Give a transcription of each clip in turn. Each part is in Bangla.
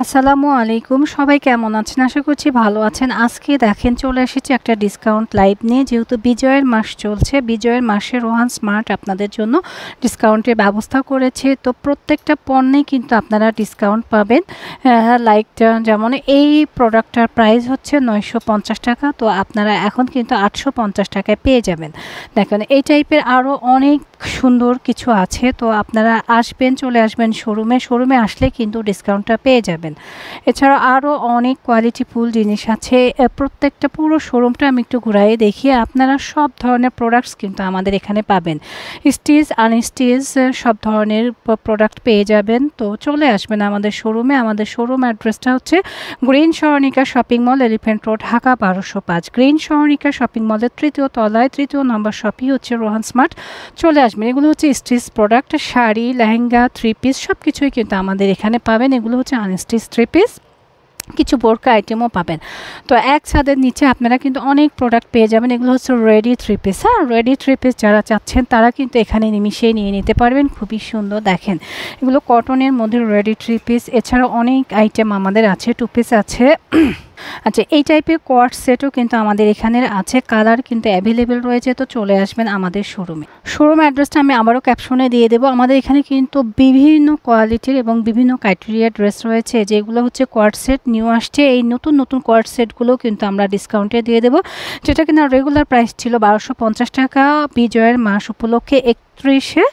আসসালামু আলাইকুম। সবাই কেমন আছেন? আশা করছি ভালো আছেন। আজকে দেখেন চলে এসেছি একটা ডিসকাউন্ট লাইভ নিয়ে। যেহেতু বিজয়ের মাস চলছে, বিজয়ের মাসে রোহান স্মার্ট আপনাদের জন্য ডিসকাউন্টের ব্যবস্থা করেছে। তো প্রত্যেকটা পণ্যে কিন্তু আপনারা ডিসকাউন্ট পাবেন। লাইক যেমন এই প্রোডাক্টটার প্রাইস হচ্ছে 950 টাকা, তো আপনারা এখন কিন্তু 850 টাকায় পেয়ে যাবেন। দেখেন এই টাইপের আরও অনেক সুন্দর কিছু আছে, তো আপনারা আসবেন, চলে আসবেন শোরুমে আসলে কিন্তু ডিসকাউন্টটা পেয়ে যাবেন। এছাড়া আরও অনেক কোয়ালিটিফুল জিনিস আছে। প্রত্যেকটা পুরো শোরুমটা আমি একটু ঘুরাইয়ে দেখিয়ে আপনারা সব ধরনের প্রোডাক্টস কিন্তু আমাদের এখানে পাবেন। স্টিচ আনস্টিচ সব ধরনের প্রোডাক্ট পেয়ে যাবেন। তো চলে আসবেন আমাদের শোরুমে। আমাদের শোরুম অ্যাড্রেসটা হচ্ছে green Saranika shopping mall, elephant road, Dhaka 1205। Green Saranika shopping মলের 3য় তলায় 3য় নম্বর শপই হচ্ছে রোহান স্মার্ট। চলে আসবেন। এগুলো হচ্ছে stitch product, sari, lehenga, 3 piece সব কিছুই কিন্তু আমাদের এখানে পাবেন। এগুলো হচ্ছে আনস্টিচ 3 পিস, কিছু বোরকা আইটেমও পাবেন। তো এক ছাদের নিচে আপনারা কিন্তু অনেক প্রোডাক্ট পেয়ে যাবেন। এগুলো হচ্ছে রেডি 3 পিস। হ্যাঁ, রেডি 3 পিস যারা চাচ্ছেন তারা কিন্তু এখানে নিমিশেই নিয়ে নিতে পারবেন। খুবই সুন্দর দেখেন, এগুলো কটনের মধ্যে রেডি 3 পিস। এছাড়াও অনেক আইটেম আমাদের আছে, 2 পিস আছে। আচ্ছা, এই টাইপের কোয়ার্ড সেটও কিন্তু আমাদের এখানে আছে, কালার কিন্তু অ্যাভেলেবেল রয়েছে। তো চলে আসবেন আমাদের শোরুমে। শোরুম অ্যাড্রেসটা আমি আবারও ক্যাপশনে দিয়ে দেবো। আমাদের এখানে কিন্তু বিভিন্ন কোয়ালিটির এবং বিভিন্ন ক্রাইটেরিয়া ড্রেস রয়েছে, যেগুলো হচ্ছে কোয়ার্ড সেট নিউ আসছে। এই নতুন নতুন কোয়ার্ড সেটগুলো কিন্তু আমরা ডিসকাউন্টে দিয়ে দেবো, যেটা কিনা রেগুলার প্রাইস ছিল 1250 টাকা। বিজয়ের মাস উপলক্ষে 31শে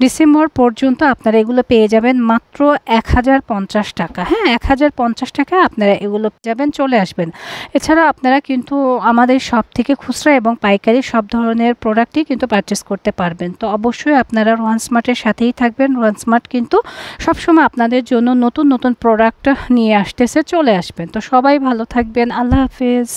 ডিসেম্বর পর্যন্ত আপনারা এগুলো পেয়ে যাবেন মাত্র 1050 টাকা। হ্যাঁ, 1050 টাকা আপনারা এগুলো যাবেন। চলে আসবেন। এছাড়া আপনারা কিন্তু আমাদের শপ থেকে খুচরা এবং পাইকারি সব ধরনের প্রোডাক্টই কিন্তু পারচেস করতে পারবেন। তো অবশ্যই আপনারা রোহান স্মার্টের সাথেই থাকবেন। রোহান স্মার্ট কিন্তু সবসময় আপনাদের জন্য নতুন নতুন প্রোডাক্ট নিয়ে আসতেছে। চলে আসবেন। তো সবাই ভালো থাকবেন। আল্লাহ হাফেজ।